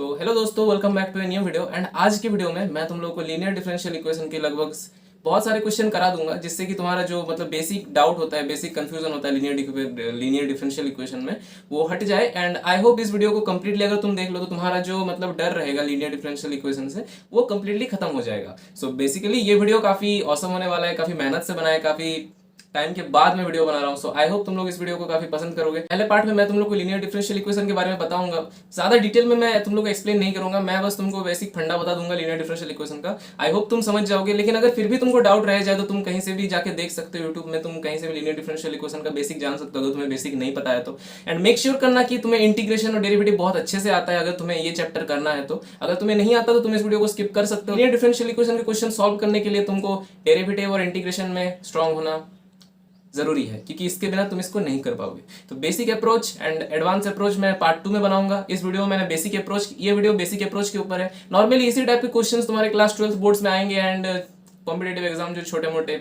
तो हेलो दोस्तों, welcome back to a new video. And आज की वीडियो में मैं तुम लोगों को लीनियर डिफरेंशियल इक्वेशन के लगभग बहुत सारे क्वेश्चन करा दूंगा, जिससे कि तुम्हारा जो मतलब बेसिक डाउट होता है, बेसिक कंफ्यूजन होता है लीनियर डिफरेंशियल इक्वेशन में, वो हट जाए। एंड आई होप इस वीडियो को कंप्लीटली अगर तुम देख लो तो तुम्हारा जो मतलब डर रहेगा लीनियर डिफरेंशियल इक्वेशन से, वो कंप्लीटली खत्म हो जाएगा। सो बेसिकली ये वीडियो काफी औसम होने वाला है, काफी मेहनत से बना है, काफी टाइम के बाद मैं वीडियो बना रहा हूँ। सो आई होप तुम लोग इस वीडियो को काफी पसंद करोगे। पहले पार्ट में मैं तुम लोग को लीनियर डिफरेंशियल इक्वेशन के बारे में बताऊंगा, ज्यादा डिटेल में मैं तुम लोग को एक्सप्लेन नहीं करूंगा, मैं बस तुमको बेसिक फंडा बता दूंगा लीनियर डिफरेंशियल इक्वेशन का। आई होप तुम समझ जाओगे। लेकिन अगर फिर भी तुमको डाउट रह जाए तो तुम कहीं से भी जाके देख सकते हो, यूट्यूब में तुम कहीं से भी लीनियर डिफरेंशियल इक्वेशन का बेसिक जान सकते हो अगर तुम्हें बेसिक नहीं पता है तो। एंड मेक श्योर करना कि तुम्हें इंटीग्रेशन और डेरिवेटिव बहुत अच्छे से आता है अगर तुम्हें ये चैप्टर करना है तो। अगर तुम्हें नहीं आता तो तुम इस वीडियो को स्किप कर सकते हो। लीनियर डिफरेंशियल इक्वेशन के क्वेश्चन सॉल्व करने के लिए तुमको डेरिवेटिव और इंटीग्रेशन में स्ट्रांग होना जरूरी है, क्योंकि इसके बिना तुम इसको नहीं कर पाओगे। तो basic approach and advance approach मैं पार्ट 2 में बनाऊंगा। इस वीडियो में मैंने बेसिक अप्रोच, ये वीडियो बेसिक अप्रोच के ऊपर है। नॉर्मली इसी टाइप के क्वेश्चंस तुम्हारे क्लास 12th बोर्ड्स में आएंगे। एंड कॉम्पिटेटिव एग्जाम जो छोटे मोटे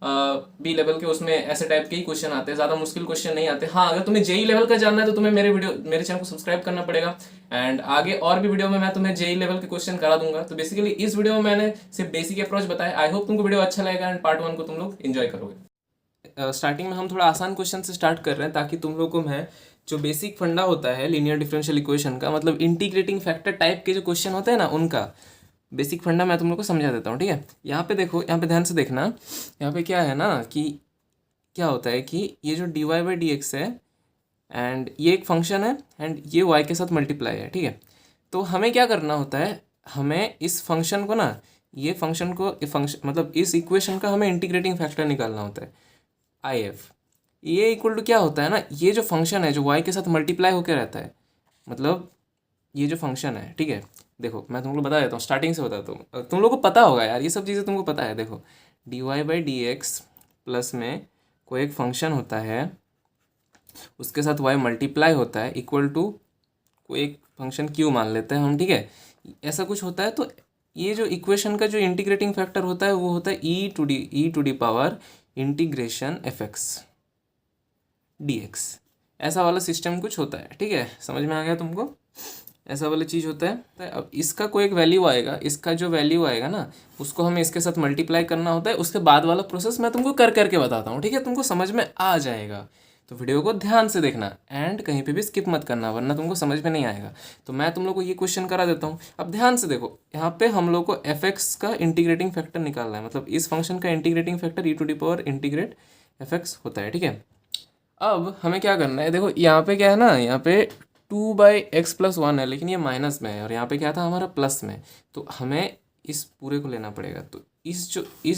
बी लेवल के, उसमें ऐसे टाइप के ही क्वेश्चन आते हैं, ज्यादा मुश्किल क्वेश्चन नहीं आते। हाँ, अगर तुम्हें जेई लेवल का जानना है तो तुम्हें मेरे चैनल को सब्सक्राइब करना पड़ेगा। एंड आगे और भी वीडियो में मैं तुम्हें जेई लेवल के क्वेश्चन करा दूंगा। तो बेसिकली इस वीडियो में मैंने सिर्फ बेसिक अप्रोच बताया। आई होप तुमको वीडियो अच्छा लगेगा एंड पार्ट 1 को तुम लोग एंजॉय करोगे। स्टार्टिंग में हम थोड़ा आसान क्वेश्चन से स्टार्ट कर रहे हैं, ताकि तुम लोग को मैं जो बेसिक फंडा होता है लीनियर डिफरेंशियल इक्वेशन का, मतलब इंटीग्रेटिंग फैक्टर टाइप के जो क्वेश्चन होते हैं ना, उनका बेसिक फंडा मैं तुम लोग को समझा देता हूँ। ठीक है, यहाँ पे देखो, यहाँ पे ध्यान से देखना। यहाँ पे क्या है ना कि क्या होता है कि ये जो d y by d x है, एंड ये एक फंक्शन है, एंड ये वाई के साथ मल्टीप्लाई है। ठीक है, तो हमें क्या करना होता है, हमें इस फंक्शन को ना, ये फंक्शन को, फंक्शन मतलब इस इक्वेशन का हमें इंटीग्रेटिंग फैक्टर निकालना होता है, आई एफ। ये इक्वल टू क्या होता है ना, ये जो फंक्शन है जो वाई के साथ मल्टीप्लाई होकर रहता है, मतलब ये जो फंक्शन है, ठीक है, देखो मैं तुमको बता देता हूँ, स्टार्टिंग से बताता हूँ, तुम लोग को पता होगा यार, ये सब चीज़ें तुमको पता है। देखो, d y by d x plus में कोई एक फंक्शन होता है, उसके साथ वाई मल्टीप्लाई होता है, इक्वल टू कोई एक फंक्शन क्यू मान लेते हैं हम। ठीक है, ऐसा कुछ होता है। तो ये जो इक्वेशन का जो इंटीग्रेटिंग फैक्टर होता है वो होता है e to the power integration f x d x. ऐसा वाला सिस्टम कुछ होता है। ठीक है, समझ में आ गया तुमको? ऐसा वाला चीज़ होता है। तो अब इसका कोई एक वैल्यू आएगा, इसका जो वैल्यू आएगा ना, उसको हमें इसके साथ मल्टीप्लाई करना होता है। उसके बाद वाला प्रोसेस मैं तुमको कर करके बताता हूँ। ठीक है, तुमको समझ में आ जाएगा। तो वीडियो को ध्यान से देखना एंड कहीं पे भी स्किप मत करना, वरना तुमको समझ में नहीं आएगा। तो मैं तुम लोग को ये क्वेश्चन करा देता हूँ। अब ध्यान से देखो, यहाँ पे हम लोग को एफ एक्स का इंटीग्रेटिंग फैक्टर निकालना है, मतलब इस फंक्शन का integrating factor e to the power integrate f x होता है। ठीक है, अब हमें क्या करना है, देखो यहाँ पे क्या है ना, यहाँ पे 2/x+1 है, लेकिन ये माइनस में है, और यहाँ पे क्या था हमारा प्लस में। तो हमें इस पूरे को लेना पड़ेगा। तो इस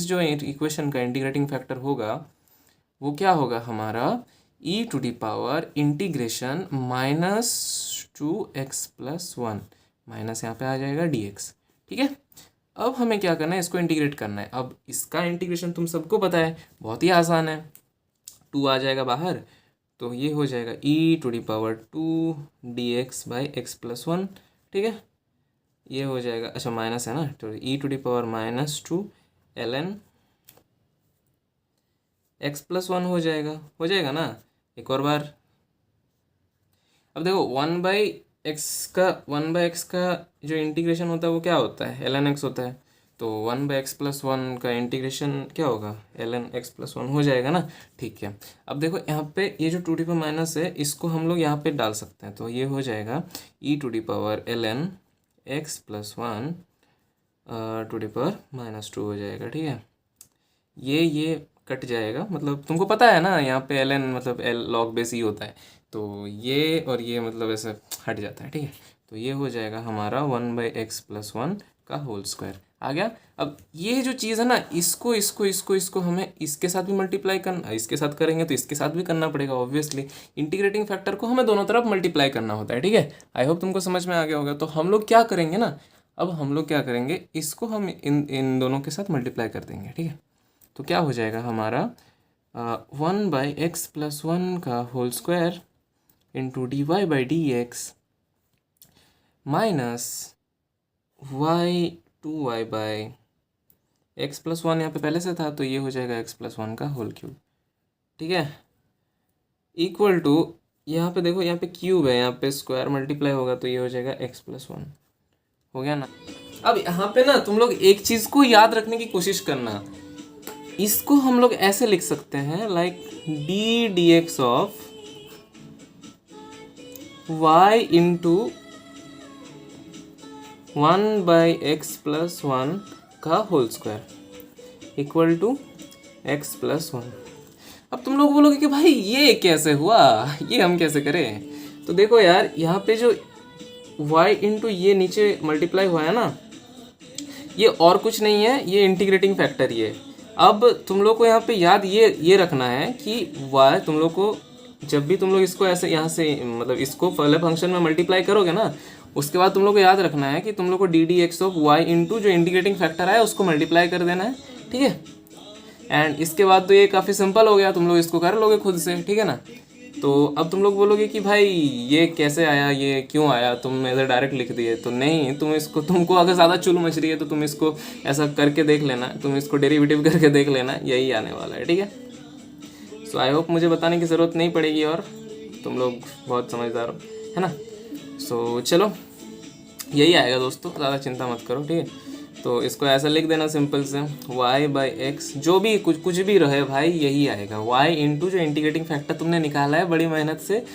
जो इक्वेशन का इंटीग्रेटिंग फैक्टर होगा, वो क्या होगा हमारा, e to the power integration -2x+1 minus यहाँ पे आ जाएगा dx। ठीक है, अब हमें क्या करना है, इसको इंटीग्रेट करना है। अब इसका इंटीग्रेशन तुम सबको पता है, बहुत ही आसान है। 2 आ जाएगा बाहर, तो ये हो जाएगा e⁻²dx/x+1। ठीक है, ये हो जाएगा, अच्छा माइनस है ना, तो e⁻−2 ln x+1 हो जाएगा ना। एक और बार, अब देखो 1/x का जो इंटीग्रेशन होता है वो क्या होता है, ln x होता है। तो 1/x+1 का इंटीग्रेशन क्या होगा, ln x+1 हो जाएगा ना। ठीक है, अब देखो यहाँ पे ये जो 2 माइनस है, इसको हम लोग यहाँ पे डाल सकते हैं। तो ये हो जाएगा e⁻ln x+1 2 हो जाएगा। ठीक है, ये कट जाएगा, मतलब तुमको पता है ना, यहाँ पे ln मतलब l log बेस ही होता है। तो ये और ये मतलब ऐसे हट जाता है। ठीक है, तो ये हो जाएगा हमारा 1/x+1 का होल स्क्वायर आ गया। अब ये जो चीज़ है ना, इसको हमें इसके साथ भी मल्टीप्लाई करना, इसके साथ करेंगे तो इसके साथ भी करना पड़ेगा ऑब्वियसली। इंटीग्रेटिंग फैक्टर को हमें दोनों तरफ मल्टीप्लाई करना होता है। ठीक है, आई होप तुमको समझ में आ गया होगा। तो हम लोग क्या करेंगे ना, अब हम लोग क्या करेंगे, इसको हम इन दोनों के साथ मल्टीप्लाई कर देंगे। ठीक है, तो क्या हो जाएगा हमारा 1/x+1 का whole square into dy/dx minus y/x+1, यहाँ पे पहले से था, तो ये हो जाएगा x+1 का होल क्यूब। ठीक है, इक्वल टू यहाँ पे देखो, यहाँ पे क्यूब है, यहाँ पे स्क्वायर मल्टीप्लाई होगा तो ये हो जाएगा x+1। हो गया ना। अब यहाँ पे ना तुम लोग एक चीज को याद रखने की कोशिश करना, इसको हम लोग ऐसे लिख सकते हैं like D d x of y into 1/x+1 का whole square equal to x+1। अब तुम लोग बोलोगे कि भाई ये कैसे हुआ, ये हम कैसे करें। तो देखो यार, यहाँ पे जो y इंटू ये नीचे मल्टीप्लाई हुआ है ना, ये और कुछ नहीं है, ये इंटीग्रेटिंग फैक्टर ही है। अब तुम लोग को यहाँ पे याद ये रखना है कि y तुम लोग को जब भी तुम लोग इसको ऐसे यहाँ से मतलब इसको पहले फंक्शन में मल्टीप्लाई करोगे ना, उसके बाद तुम लोग को याद रखना है कि तुम लोग को d d x of y into जो इंटीग्रेटिंग फैक्टर है उसको मल्टीप्लाई कर देना है, ठीक है। एंड इसके बाद तो ये काफ़ी सिंपल हो गया, तुम लोग इसको कर लोगे खुद से, ठीक है ना। तो अब तुम लोग बोलोगे कि भाई ये कैसे आया, ये क्यों आया, तुम इधर डायरेक्ट लिख दिए। तो नहीं, तुमको अगर ज़्यादा चुल मच रही है तो तुम इसको ऐसा करके देख लेना, तुम इसको डेरिवेटिव करके देख लेना, यही आने वाला है, ठीक है। सो आई होप मुझे बताने की ज़रूरत नहीं पड़ेगी और तुम लोग बहुत समझदार हो, है ना। सो चलो, यही आएगा दोस्तों, ज़्यादा चिंता मत करो, ठीक है। तो इसको ऐसा लिख देना सिंपल से, y/x जो भी कुछ भी रहे भाई, यही आएगा। y इंटू जो इंटीग्रेटिंग फैक्टर तुमने निकाला है बड़ी मेहनत से,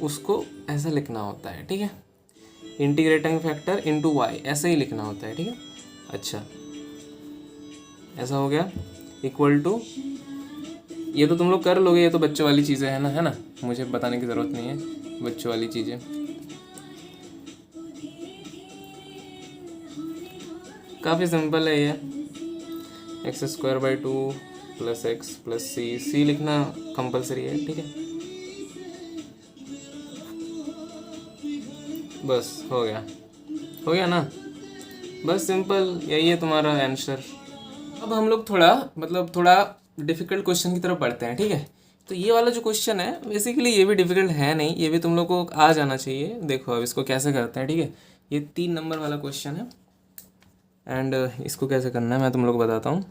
उसको ऐसा लिखना होता है, ठीक है। इंटीग्रेटिंग फैक्टर इंटू y ऐसे ही लिखना होता है, ठीक है। अच्छा, ऐसा हो गया इक्वल टू, ये तो तुम लोग कर लोगे, ये तो बच्चों वाली चीज़ें हैं ना, है ना, मुझे बताने की ज़रूरत नहीं है, बच्चों वाली चीज़ें। काफ़ी सिंपल है ये, x² 2 + x + c लिखना कंपलसरी है, ठीक है। बस हो गया ना, बस सिंपल, यही है तुम्हारा आंसर। अब हम लोग थोड़ा डिफ़िकल्ट क्वेश्चन की तरफ बढ़ते हैं, ठीक है। तो ये वाला जो क्वेश्चन है बेसिकली ये भी डिफ़िकल्ट है नहीं, ये भी तुम लोग को आ जाना चाहिए। देखो अब इसको कैसे करते हैं, ठीक है। ये 3 नंबर वाला क्वेश्चन है एंड इसको कैसे करना है मैं तुम लोग को बताता हूँ।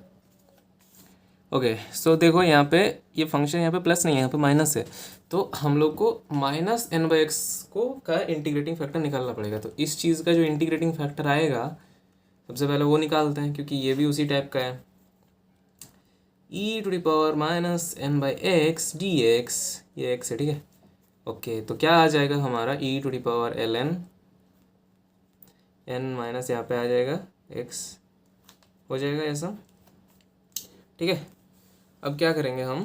ओके, सो देखो यहाँ पे ये फंक्शन यहाँ पे प्लस नहीं है, यहाँ पे माइनस है, तो हम लोग को -n/x को का इंटीग्रेटिंग फैक्टर निकालना पड़ेगा। तो इस चीज़ का जो इंटीग्रेटिंग फैक्टर आएगा सबसे पहले वो निकालते हैं, क्योंकि ये भी उसी टाइप का है। e⁻ n/x dx, ये x है, ठीक है। ओके, तो क्या आ जाएगा हमारा e⁻ln n माइनस यहाँ पे आ जाएगा x, हो जाएगा ऐसा, ठीक है। अब क्या करेंगे हम,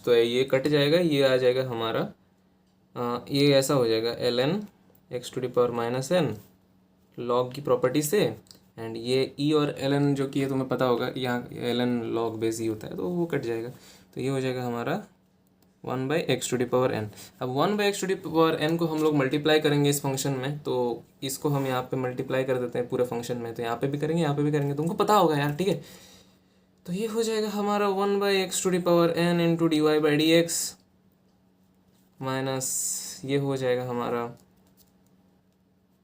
तो ये कट जाएगा, ये आ जाएगा हमारा ये ऐसा हो जाएगा ln x⁻n log की प्रॉपर्टी से, एंड ये e और ln जो कि है तुम्हें पता होगा, यहाँ ln log बेस ही होता है, तो वो कट जाएगा। तो ये हो जाएगा हमारा 1/x⁻n। अब 1/x⁻n को हम लोग मल्टीप्लाई करेंगे इस फंक्शन में, तो इसको हम यहाँ पे मल्टीप्लाई कर देते हैं पूरे फंक्शन में, तो यहाँ पे भी करेंगे, यहाँ पे भी करेंगे, तुमको पता होगा यार, ठीक है। तो ये हो जाएगा हमारा 1/x⁻n इंटू dy/dx माइनस ये हो जाएगा हमारा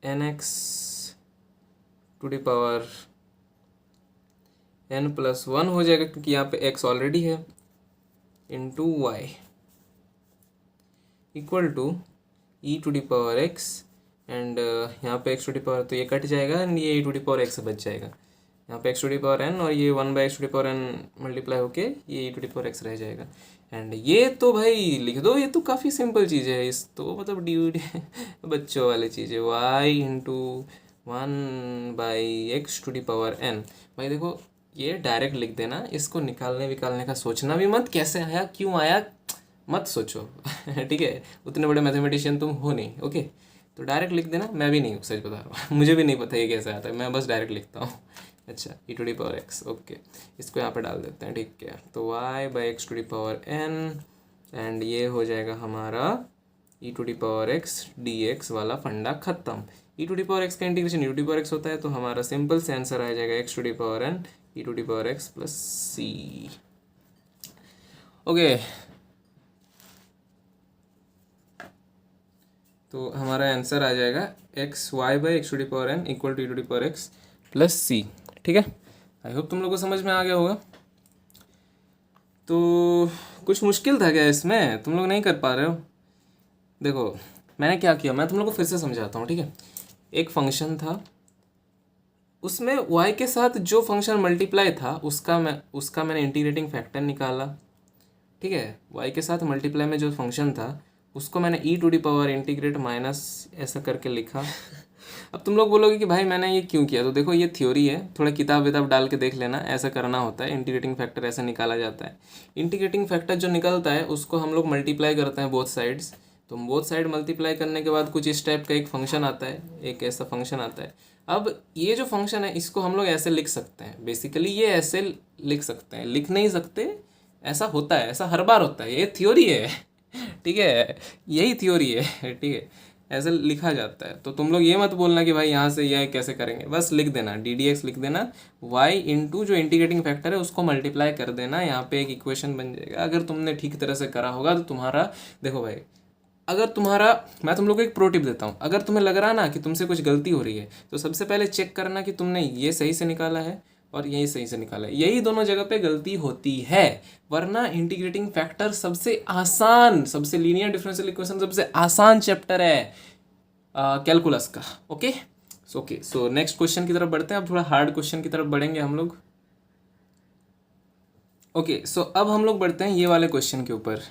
nx⁻n+1 हो जाएगा, क्योंकि यहाँ पे x ऑलरेडी है, into y equal to e⁻x and यहाँ पे x⁻, तो ये कट जाएगा एंड ये e⁻x बच जाएगा। यहाँ पे x⁻n और ये 1/x⁻n मल्टीप्लाई होके ये e⁻x रह जाएगा। एंड ये तो भाई लिख दो, ये तो काफ़ी सिंपल चीज़ है, इस तो मतलब डी बच्चों वाली चीज़ है, y इंटू 1/x�n। भाई देखो ये डायरेक्ट लिख देना, इसको निकालने का सोचना भी मत, कैसे आया क्यों आया मत सोचो ठीक है, उतने बड़े मैथमेटिशियन तुम हो नहीं, ओके। तो डायरेक्ट लिख देना, मैं भी नहीं हूँ, सच बता रहा हूँ मुझे भी नहीं पता ये कैसे आता है, मैं बस डायरेक्ट लिखता हूँ। अच्छा, e⁻x, ओके, इसको यहाँ पे डाल देते हैं, ठीक है। तो y/x⁻n एंड ये हो जाएगा हमारा e⁻x dx वाला फंडा खत्म। e⁻x का इंटीग्रेशन e⁻x होता है, तो हमारा सिंपल से आंसर आ जाएगा x⁻n e⁻x + c। ओके, तो हमारा आंसर आ जाएगा y/x⁻n equal to e⁻x + c, ठीक है। आई होप तुम लोग को समझ में आ गया होगा। तो कुछ मुश्किल था क्या इसमें, तुम लोग नहीं कर पा रहे हो? देखो मैंने क्या किया, मैं तुम लोग को फिर से समझाता हूँ, ठीक है। एक फंक्शन था, उसमें y के साथ जो फंक्शन मल्टीप्लाई था उसका मैंने इंटीग्रेटिंग फैक्टर निकाला, ठीक है। y के साथ मल्टीप्लाई में जो फंक्शन था उसको मैंने e to the power integrate minus ऐसा करके लिखा। अब तुम लोग बोलोगे कि भाई मैंने ये क्यों किया, तो देखो ये थ्योरी है, थोड़ा किताब विताब डाल के देख लेना, ऐसा करना होता है। इंटीग्रेटिंग फैक्टर ऐसे निकाला जाता है। इंटीग्रेटिंग फैक्टर जो निकलता है उसको हम लोग मल्टीप्लाई करते हैं बोथ साइड्स। तो बोथ साइड मल्टीप्लाई करने के बाद कुछ इस टाइप का एक फंक्शन आता है, एक ऐसा फंक्शन आता है। अब ये जो फंक्शन है इसको हम लोग ऐसे लिख सकते हैं, बेसिकली ये ऐसे लिख सकते हैं, लिख नहीं सकते, ऐसा होता है, ऐसा हर बार होता है, ये थ्योरी है। ठीक है, यही थ्योरी है, ठीक है, ऐसे लिखा जाता है। तो तुम लोग ये मत बोलना कि भाई यहाँ से यह कैसे करेंगे, बस लिख देना डी डी एक्स लिख देना, y इंटू जो इंटीग्रेटिंग फैक्टर है उसको मल्टीप्लाई कर देना, यहाँ पे एक इक्वेशन बन जाएगा। अगर तुमने ठीक तरह से करा होगा तो तुम्हारा, देखो भाई, अगर तुम्हारा, मैं तुम लोग को एक प्रो टिप देता हूँ, अगर तुम्हें लग रहा ना कि तुमसे कुछ गलती हो रही है तो सबसे पहले चेक करना कि तुमने ये सही से निकाला है और यही सही से निकाला है, यही दोनों जगह पे गलती होती है। वरना इंटीग्रेटिंग फैक्टर सबसे आसान, सबसे लीनियर डिफरेंशियल इक्वेशन सबसे आसान चैप्टर है कैलकुलस का। ओके सो नेक्स्ट क्वेश्चन की तरफ बढ़ते हैं, अब थोड़ा हार्ड क्वेश्चन की तरफ बढ़ेंगे हम लोग। ओके सो अब हम लोग बढ़ते हैं ये वाले क्वेश्चन के ऊपर।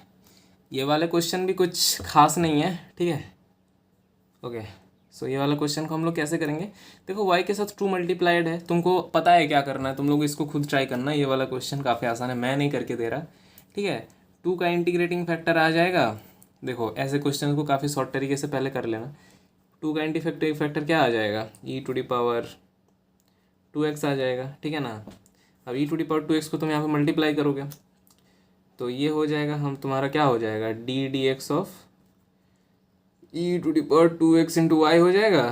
ये वाले क्वेश्चन भी कुछ खास नहीं है, ठीक है। ओके सो ये वाला क्वेश्चन को हम लोग कैसे करेंगे, देखो y के साथ 2 मल्टीप्लाइड है, तुमको पता है क्या करना है, तुम लोग इसको खुद ट्राई करना। ये वाला क्वेश्चन काफ़ी आसान है, मैं नहीं करके दे रहा, ठीक है। 2 का इंटीग्रेटिंग फैक्टर आ जाएगा। देखो ऐसे क्वेश्चन को काफ़ी शॉर्ट तरीके से पहले कर लेना। 2 का इंटीग्रेटिंग फैक्टर क्या आ जाएगा, e to the power 2x आ जाएगा, ठीक है ना। अब ई टू डी पावर 2x को तुम यहाँ पे मल्टीप्लाई करोगे तो ये हो जाएगा, हम तुम्हारा क्या हो जाएगा, d d x of e to the power 2x into y हो जाएगा।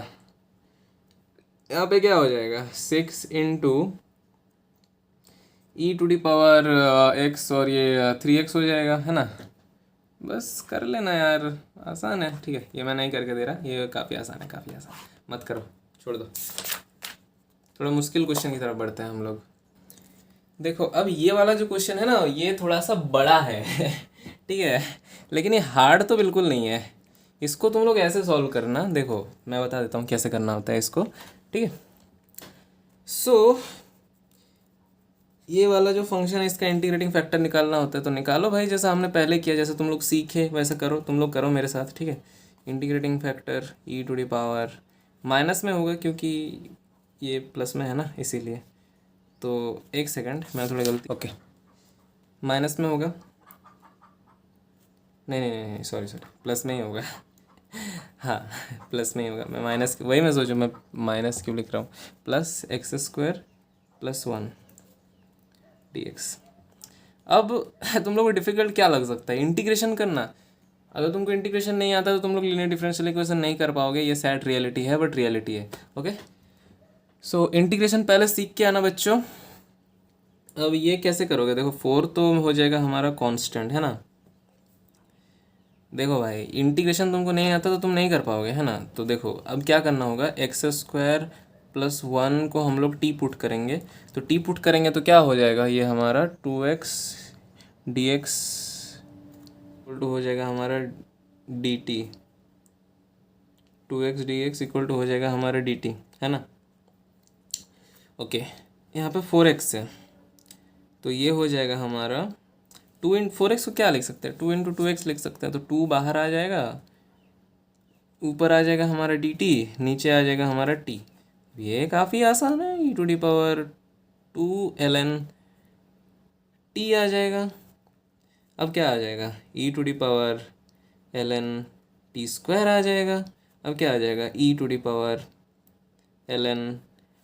यहाँ पे क्या हो जाएगा, 6 into e to the power x और ये 3x हो जाएगा, है ना। बस कर लेना यार, आसान है, ठीक है। ये मैं नहीं करके दे रहा, ये काफ़ी आसान है, काफ़ी आसान, मत करो, छोड़ दो। थोड़ा मुश्किल क्वेश्चन की तरफ बढ़ते हैं हम लोग। देखो अब ये वाला जो क्वेश्चन है ना ये थोड़ा सा बड़ा है ठीक है, लेकिन ये हार्ड तो बिल्कुल नहीं है। इसको तुम लोग ऐसे सॉल्व करना, देखो मैं बता देता हूँ कैसे करना होता है इसको, ठीक है। सो ये वाला जो फंक्शन है इसका इंटीग्रेटिंग फैक्टर निकालना होता है, तो निकालो भाई, जैसा हमने पहले किया, जैसे तुम लोग सीखे वैसे करो, तुम लोग करो मेरे साथ, ठीक है। Integrating factor e to the power minus में होगा क्योंकि ये प्लस में है ना, इसीलिए। तो एक सेकंड, मैं थोड़ी गलती, ओके माइनस में होगा, नहीं सॉरी प्लस में ही होगा हाँ प्लस में ही होगा, मैं माइनस, वही मैं सोचूं मैं माइनस क्यों लिख रहा हूँ। Plus x square plus 1 D x. अब तुम लोग को डिफिकल्ट क्या लग सकता है, इंटीग्रेशन करना। अगर तुमको इंटीग्रेशन नहीं आता तो तुम लोग लीनियर डिफरेंशियल इक्वेशन नहीं कर पाओगे, ये सैड रियलिटी है, बट रियलिटी है। ओके सो इंटीग्रेशन पहले सीख के आना बच्चों। अब ये कैसे करोगे, देखो 4 तो हो जाएगा हमारा कांस्टेंट, है ना। देखो भाई इंटीग्रेशन तुमको नहीं आता तो तुम नहीं कर पाओगे, है ना। तो देखो अब क्या करना होगा, एक्स स्क्वायर प्लस 1 को हम लोग टी पुट करेंगे, तो टी पुट करेंगे तो क्या हो जाएगा, ये हमारा 2x d x equal to हो जाएगा हमारा d t, 2x d x equal to हो जाएगा हमारा डी टी, है ना। ओके यहाँ पे 4x है तो ये हो जाएगा हमारा 2 इन 4x को क्या लिख सकते हैं, 2 इंटू 2x लिख सकते हैं, तो 2 बाहर आ जाएगा, ऊपर आ जाएगा हमारा dt, नीचे आ जाएगा हमारा t। ये काफ़ी आसान है, e to the power 2 ln t आ जाएगा। अब क्या आ जाएगा, e to the power ln t square आ जाएगा। अब क्या आ जाएगा, e to the power ln,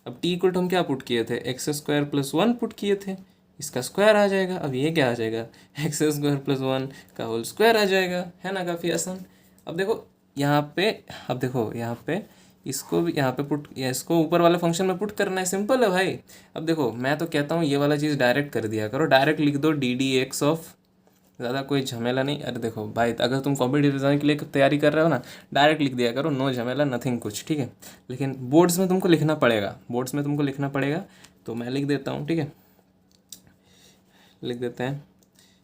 अब t इक्वल टू हम क्या पुट किए थे, एक्स स्क्वायर प्लस 1 पुट किए थे, इसका स्क्वायर आ जाएगा। अब ये क्या आ जाएगा, एक्स स्क्वायर प्लस 1 का होल स्क्वायर आ जाएगा, है ना, काफ़ी आसान। अब देखो यहाँ पे, अब देखो यहाँ पे इसको भी यहाँ पे पुट, या इसको ऊपर वाले फंक्शन में पुट करना है, सिंपल है भाई। अब देखो मैं तो कहता हूँ ये वाला चीज़ डायरेक्ट कर दिया करो, डायरेक्ट लिख दो डी डी एक्स ऑफ, ज़्यादा कोई झमेला नहीं। अरे देखो भाई अगर तुम कॉम्पिटिटिव एग्जाम के लिए तैयारी कर रहे हो ना, डायरेक्ट लिख दिया करो, नो झमेला नथिंग कुछ, ठीक है। लेकिन बोर्ड्स में तुमको लिखना पड़ेगा, बोर्ड्स में तुमको लिखना पड़ेगा, तो मैं लिख देता हूँ, ठीक है। लिख देते हैं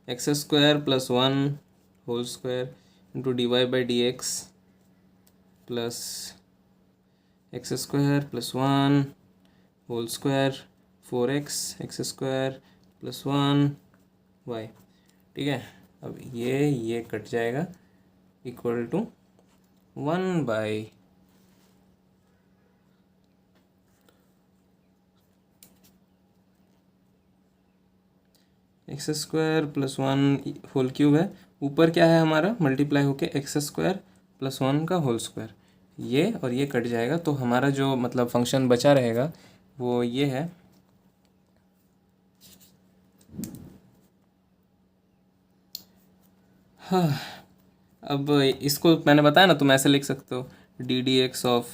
x square plus 1 whole square into d y by d x plus x square plus 1 whole square 4x square plus 1y। ठीक है, अब ये कट जाएगा equal to 1 by x square plus 1 whole cube है, ऊपर क्या है हमारा मल्टीप्लाई होके एक्स स्क्वायर प्लस 1 का होल स्क्वायर, ये और ये कट जाएगा, तो हमारा जो मतलब फंक्शन बचा रहेगा वो ये है। हाँ, अब इसको मैंने बताया ना, तुम ऐसे लिख सकते हो डी डी एक्स ऑफ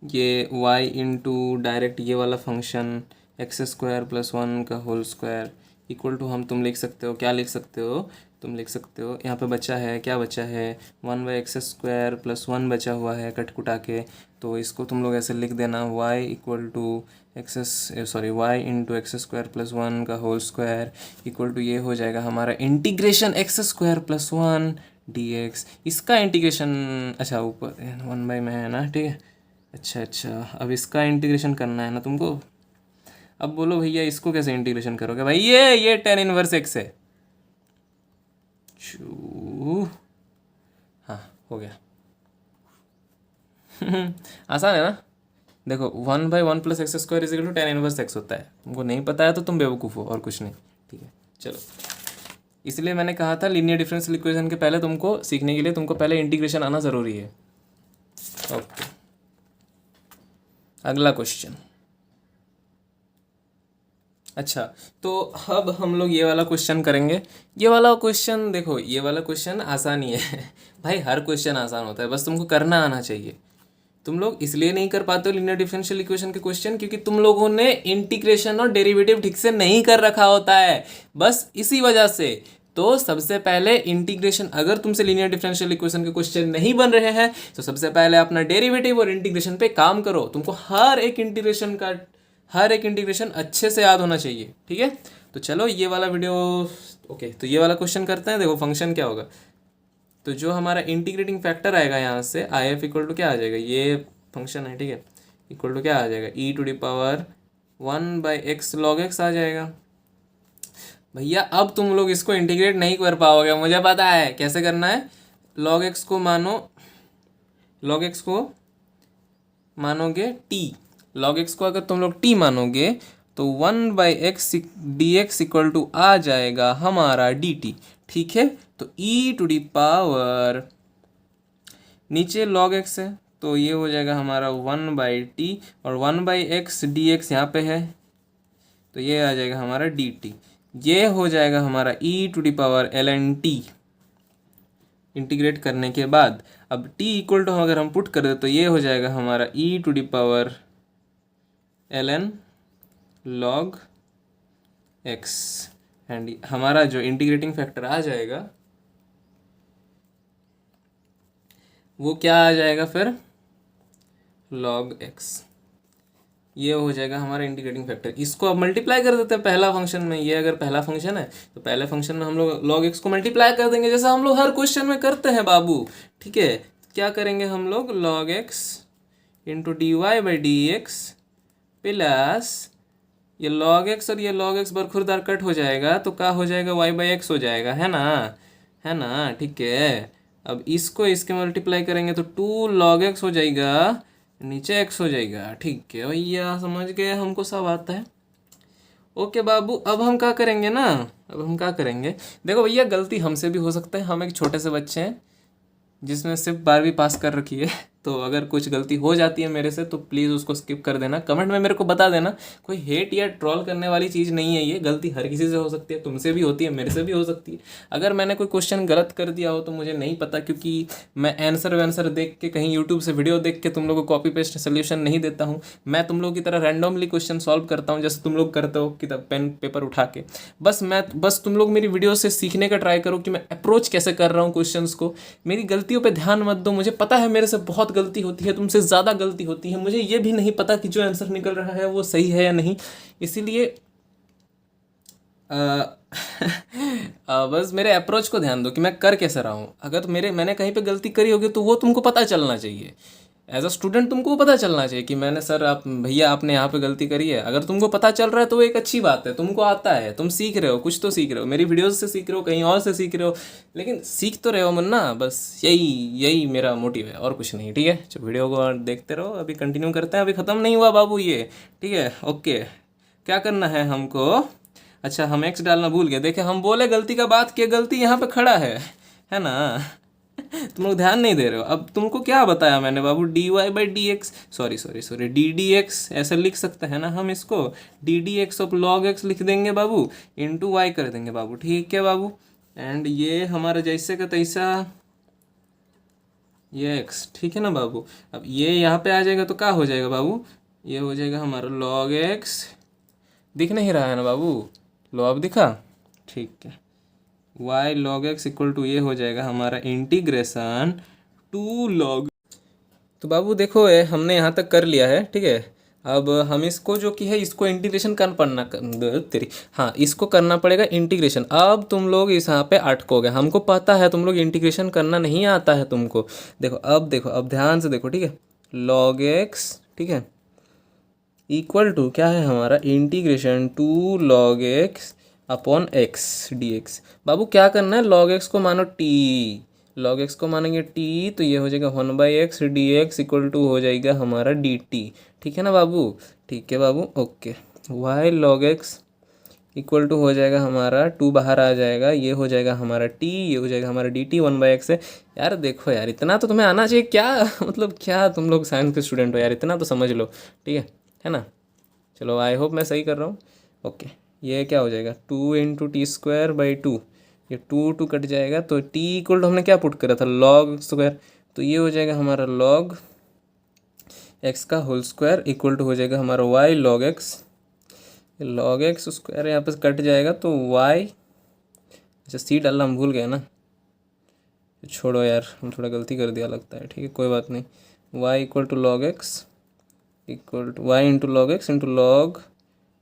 ये y इंटू डायरेक्ट ये वाला फंक्शन एक्स स्क्वायर प्लस 1 का होल स्क्वायर इक्वल टू तुम लिख सकते हो, क्या लिख सकते हो, तुम लिख सकते हो यहाँ पे बचा है, क्या बचा है 1 बाई एक्स स्क्वायर प्लस 1 बचा हुआ है कट कुटा के, तो इसको तुम लोग ऐसे लिख देना y equal to y into x square plus 1 का होल स्क्वायर इक्वल टू ये हो जाएगा हमारा integration x square plus 1 D x, इसका इंटीग्रेशन, अच्छा ऊपर 1 बाई में है ना, ठीक है, अच्छा अब इसका इंटीग्रेशन करना है ना तुमको। अब बोलो भैया इसको कैसे इंटीग्रेशन करोगे भाई, ये tan इनवर्स एक्स है। हाँ हो गया। आसान है ना, देखो 1 by 1 plus x square is equal to tan inverse x होता है, तुमको नहीं पता है तो तुम बेवकूफ़ हो और कुछ नहीं। ठीक है चलो, इसलिए मैंने कहा था लीनियर डिफरेंशियल इक्वेशन के पहले तुमको सीखने के लिए तुमको पहले इंटीग्रेशन आना ज़रूरी है। ओके, अगला क्वेश्चन। अच्छा, तो अब हम लोग ये वाला क्वेश्चन करेंगे। ये वाला क्वेश्चन देखो, ये वाला क्वेश्चन आसान ही है भाई, हर क्वेश्चन आसान होता है, बस तुमको करना आना चाहिए। तुम लोग इसलिए नहीं कर पाते हो लीनियर डिफरेंशियल इक्वेशन के क्वेश्चन क्योंकि तुम लोगों ने इंटीग्रेशन और डेरिवेटिव ठीक से नहीं कर रखा होता है, बस इसी वजह से। तो सबसे पहले इंटीग्रेशन, अगर तुमसे लीनियर डिफरेंशियल इक्वेशन के क्वेश्चन नहीं बन रहे हैं तो सबसे पहले अपना डेरिवेटिव और इंटीग्रेशन पे काम करो। तुमको हर एक इंटीग्रेशन अच्छे से याद होना चाहिए। ठीक है, तो चलो ये वाला वीडियो, ओके, तो ये वाला क्वेश्चन करते हैं। देखो फंक्शन क्या होगा, तो जो हमारा इंटीग्रेटिंग फैक्टर आएगा यहाँ से आई एफ इक्वल टू क्या आ जाएगा, ये फंक्शन है ठीक है, इक्वल टू क्या आ जाएगा e to the power 1 by x log x आ जाएगा। भैया अब तुम लोग इसको इंटीग्रेट नहीं कर पाओगे, मुझे पता है कैसे करना है। लॉग एक्स को मानोगे टी, लॉग एक्स को अगर तुम लोग टी मानोगे तो 1 by x d x equal to आ जाएगा हमारा डी टी। ठीक है, तो ई टू दी पावर नीचे लॉग एक्स है तो ये हो जाएगा हमारा 1 बाई टी, और 1 बाई एक्स डी एक्स यहाँ पे है तो ये आ जाएगा हमारा डी टी। ये हो जाएगा हमारा e to the power l n t integrate करने के बाद। अब t इक्वल टू अगर हम पुट कर दे तो ये हो जाएगा हमारा e to the power ln log x, and हमारा जो इंटीग्रेटिंग फैक्टर आ जाएगा वो क्या आ जाएगा फिर log x। ये हो जाएगा हमारा इंटीग्रेटिंग फैक्टर। इसको अब मल्टीप्लाई कर देते हैं पहला फंक्शन में, ये अगर पहला फंक्शन है तो पहले फंक्शन में हम लोग log x को मल्टीप्लाई कर देंगे जैसा हम लोग हर क्वेश्चन में करते हैं बाबू। ठीक है, क्या करेंगे हम लोग log x into d y by d x plus ये log x और ये log x बरखुरदार कट हो जाएगा तो क्या हो जाएगा y बाई एक्स हो जाएगा, है ना। ठीक है, अब इसको इसके मल्टीप्लाई करेंगे तो 2 log x हो जाएगा, नीचे x हो जाएगा। ठीक है भैया, समझ गए, हमको सब आता है। ओके बाबू, अब हम क्या करेंगे, देखो भैया गलती हमसे भी हो सकता है, हम एक छोटे से बच्चे हैं जिसमें सिर्फ 12वीं पास कर रखी है, तो अगर कुछ गलती हो जाती है मेरे से तो प्लीज़ उसको स्किप कर देना, कमेंट में मेरे को बता देना। कोई हेट या ट्रोल करने वाली चीज़ नहीं है, ये गलती हर किसी से हो सकती है, तुमसे भी होती है, मेरे से भी हो सकती है। अगर मैंने कोई क्वेश्चन गलत कर दिया हो तो मुझे नहीं पता, क्योंकि मैं आंसर देख के कहीं यूट्यूब से वीडियो देख के तुम लोग को कॉपी पेस्ट सोल्यूशन नहीं देता हूँ। मैं तुम लोग की तरह रैंडमली क्वेश्चन सॉल्व करता हूँ जैसे तुम लोग करते हो किताब पेन पेपर उठा के। बस तुम लोग मेरी वीडियो से सीखने का ट्राई करो कि मैं अप्रोच कैसे कर रहा हूँ क्वेश्चंस को। मेरी गलतियों पे ध्यान मत दो, मुझे पता है मेरे से बहुत गलती होती है, तुमसे ज़्यादा गलती होती है, मुझे ये भी नहीं पता कि जो आंसर निकल रहा है वो सही है या नहीं, इसीलिए बस मेरे अप्रोच को ध्यान दो कि मैं कर कैसे रहा हूँ। अगर तो मैंने कहीं पे गलती करी होगी तो वो तुमको पता चलना चाहिए। एज अ स्टूडेंट तुमको पता चलना चाहिए कि मैंने सर आप भैया आपने यहाँ पे गलती करी है। अगर तुमको पता चल रहा है तो वो एक अच्छी बात है, तुमको आता है, तुम सीख रहे हो, कुछ तो सीख रहे हो, मेरी वीडियोस से सीख रहे हो, कहीं और से सीख रहे हो, लेकिन सीख तो रहे हो मुन्ना। बस यही यही मेरा मोटिव है और कुछ नहीं। ठीक है, तो वीडियो को देखते रहो, अभी कंटिन्यू करते हैं, अभी ख़त्म नहीं हुआ बाबू ये। ठीक है, ओके। क्या करना है हमको? अच्छा, हम एक्स डालना भूल गए। देखे हम बोले गलती का बात किया, गलती यहाँ पे खड़ा है ना। तुम लोग ध्यान नहीं दे रहे हो। अब तुमको क्या बताया मैंने बाबू? D y by d x, sorry d d x ऐसे लिख सकते हैं ना हम इसको। D d x of log x लिख देंगे बाबू, इंटू वाई कर देंगे बाबू। ठीक है बाबू, एंड ये हमारा जैसे का तैसा ये एक्स। ठीक है ना बाबू। अब ये यहाँ पे आ जाएगा तो क्या हो जाएगा बाबू? ये हो जाएगा हमारा लॉग एक्स। दिख नहीं रहा है ना बाबू? लो अब दिखा? ठीक है। y log x equal to ये हो जाएगा हमारा इंटीग्रेशन टू लॉग। तो बाबू देखो ये हमने यहाँ तक कर लिया है। ठीक है, अब हम इसको जो कि है इसको इंटीग्रेशन तेरी हाँ इसको करना पड़ेगा इंटीग्रेशन। अब तुम लोग इस यहाँ पे अटकोगे, हमको पता है तुम लोग इंटीग्रेशन करना नहीं आता है तुमको। देखो अब ध्यान से देखो। ठीक है, log x, ठीक है, इक्वल टू क्या है हमारा? Integration to log x upon x d x. बाबू क्या करना है? लॉग एक्स को मानो टी, लॉग एक्स को मानेंगे टी, तो ये हो जाएगा 1/x D x equal to हो जाएगा हमारा डी टी। ठीक है ना बाबू? ठीक है बाबू, okay. Y log x equal to हो जाएगा हमारा, टू बाहर आ जाएगा, ये हो जाएगा हमारा टी, ये हो जाएगा हमारा डी टी 1/x है। यार देखो यार, इतना तो तुम्हें आना चाहिए क्या? मतलब क्या तुम लोग साइंस के स्टूडेंट हो यार, इतना तो समझ लो। ठीक है ना? चलो आई होप मैं सही कर रहा हूँ। ओके, ये क्या हो जाएगा? 2 × t²/2। ये 2 कट जाएगा तो t इक्वल टू हमने क्या पुट करा था? Log square. तो ये हो जाएगा हमारा लॉग एक्स का होल स्क्वायर इक्वल टू हो जाएगा हमारा y log x. Log x square यहाँ पे कट जाएगा तो y, अच्छा सी डालना हम भूल गए ना, छोड़ो यार, हम थोड़ा गलती कर दिया लगता है। ठीक है, कोई बात नहीं। y equal to log x equal to y into log x into log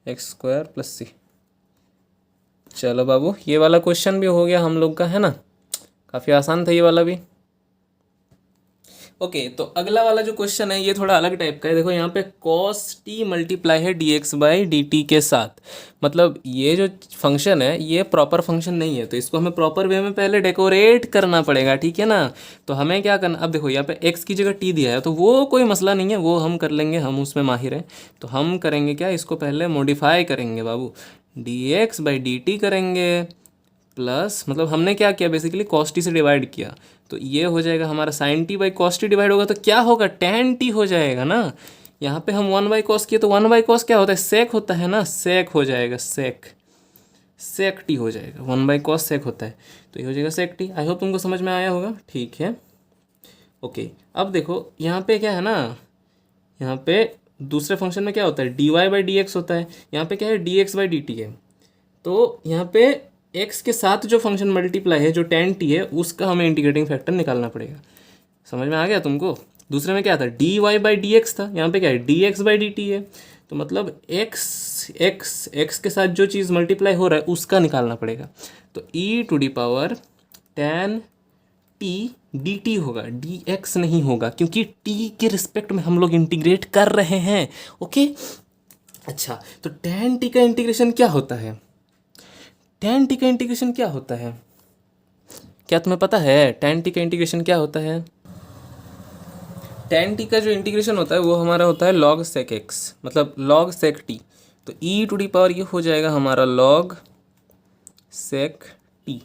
x square plus c. चलो बाबू, ये वाला क्वेश्चन भी हो गया हम लोग का, है ना? काफ़ी आसान था ये वाला भी। ओके, तो अगला वाला जो क्वेश्चन है ये थोड़ा अलग टाइप का है। देखो यहाँ पे cos t मल्टीप्लाई है dx/dt के साथ। मतलब ये जो फंक्शन है ये प्रॉपर फंक्शन नहीं है, तो इसको हमें प्रॉपर वे में पहले डेकोरेट करना पड़ेगा। ठीक है ना? तो हमें क्या करना, अब देखो यहाँ पे x की जगह t दिया है तो वो कोई मसला नहीं है, वो हम कर लेंगे, हम उसमें माहिर हैं। तो हम करेंगे क्या, इसको पहले मॉडिफाई करेंगे बाबू, dx/dt करेंगे प्लस, मतलब हमने क्या किया बेसिकली, cos t से डिवाइड किया, तो ये हो जाएगा हमारा sin t/cos t डिवाइड होगा तो क्या होगा? tan t हो जाएगा ना। यहाँ पे हम 1/cos किए तो 1/cos क्या होता है? सेक होता है ना, सेक हो जाएगा, सेक टी हो जाएगा, 1/cos सेक होता है, तो ये हो जाएगा सेक टी। आई होप तुमको समझ में आया होगा। ठीक है, ओके। अब देखो यहाँ पे क्या है ना, यहाँ पे दूसरे फंक्शन में क्या होता है? dy/dx होता है, यहाँ पे क्या है? dx/dt है। तो यहाँ पे x के साथ जो फंक्शन मल्टीप्लाई है, जो tan t है, उसका हमें इंटीग्रेटिंग फैक्टर निकालना पड़ेगा। समझ में आ गया तुमको? दूसरे में क्या था? dy/dx था, यहाँ पे क्या है? dx/dt है। तो मतलब x के साथ जो चीज़ मल्टीप्लाई हो रहा है उसका निकालना पड़ेगा। तो e⁻ tan t dt होगा, dx नहीं होगा, क्योंकि t के रिस्पेक्ट में हम लोग इंटीग्रेट कर रहे हैं। ओके, अच्छा, तो tan t का इंटीग्रेशन क्या होता है? tan t का इंटीग्रेशन क्या होता है? क्या तुम्हें पता है tan t का इंटीग्रेशन क्या होता है? tan t का जो इंटीग्रेशन होता है वो हमारा होता है log sec x, मतलब log sec t। तो e⁻ ये हो जाएगा हमारा log sec t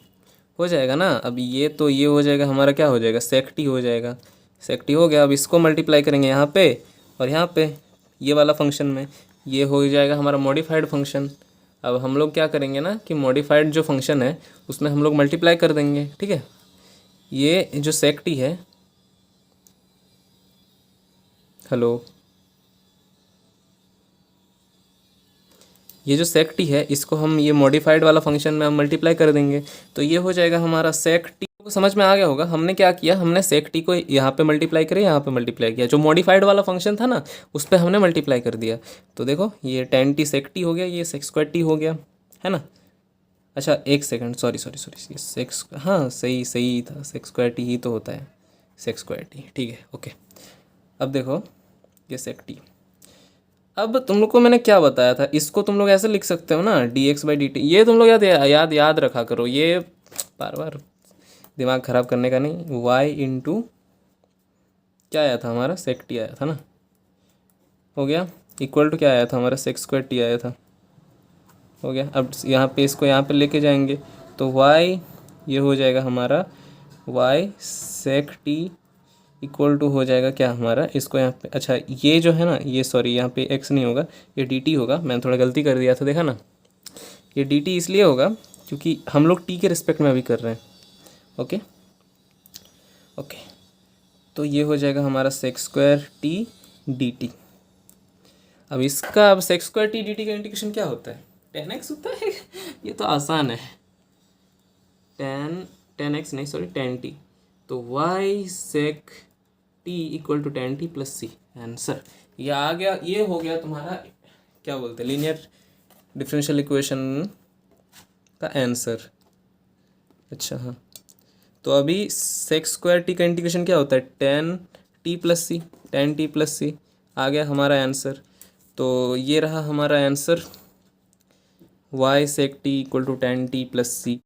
हो जाएगा ना। अब ये तो ये हो जाएगा हमारा, क्या हो जाएगा? sec t हो जाएगा, sec t हो गया। अब इसको मल्टीप्लाई करेंगे यहाँ पे और यहाँ पे, ये वाला फंक्शन में, ये हो जाएगा हमारा मॉडिफाइड फंक्शन। अब हम लोग क्या करेंगे ना कि मॉडिफाइड जो फंक्शन है उसमें हम लोग मल्टीप्लाई कर देंगे। ठीक है, ये जो सेक टी है, हेलो, ये जो सेक टी है इसको हम ये मॉडिफाइड वाला फंक्शन में हम मल्टीप्लाई कर देंगे, तो ये हो जाएगा हमारा सेक टी। को समझ में आ गया होगा हमने क्या किया? हमने सेक टी को यहाँ पे मल्टीप्लाई किया, यहाँ पे मल्टीप्लाई किया, जो मॉडिफाइड वाला फंक्शन था ना उस पर हमने मल्टीप्लाई कर दिया। तो देखो ये tan t सेक टी हो गया, ये sec² t हो गया, है ना? अच्छा एक second, sorry sorry sorry, sex, हाँ सही सही था, सेक्स स्क्वायर टी ही तो होता है, सेक्स स्क्वायर टी, ठीक है ओके। अब देखो ये सेक टी, अब तुम लोग को मैंने क्या बताया था, इसको तुम लोग ऐसे लिख सकते हो ना, D x by D T, ये तुम लोग याद याद याद रखा करो, ये बार बार दिमाग ख़राब करने का नहीं। वाई इंटू क्या आया था हमारा, सेक टी आया था ना, हो गया, इक्वल टू क्या आया था हमारा, सेक्स स्क्वायर टी आया था, हो गया। अब यहाँ पे इसको यहाँ पे लेके जाएंगे तो वाई ये हो जाएगा हमारा y sec t equal to हो जाएगा क्या हमारा, इसको यहाँ पे, अच्छा ये जो है ना, ये सॉरी यहाँ पे एक्स नहीं होगा, ये डी टी होगा, मैंने थोड़ा गलती कर दिया था, देखा ना, ये डी टी इसलिए होगा क्योंकि हम लोग टी के रिस्पेक्ट में अभी कर रहे हैं। ओके ओके, तो ये हो जाएगा हमारा sex square T D T. अब इसका, अब sex square T D T का इंटीग्रेशन क्या होता है, टेन एक्स होता है ये तो आसान है, टेन टेन एक्स नहीं सॉरी टेन टी, तो y sec t equal to tan t plus c, answer ये आ गया, ये हो गया तुम्हारा क्या बोलते हैं लीनियर डिफरेंशियल इक्वेशन का आंसर। अच्छा हाँ, तो अभी सेक्स स्क्वायर टी का इंटीग्रेशन क्या होता है, tan t plus c, tan t plus c आ गया हमारा आंसर। तो ये रहा हमारा answer, y sec t equal to tan t plus C.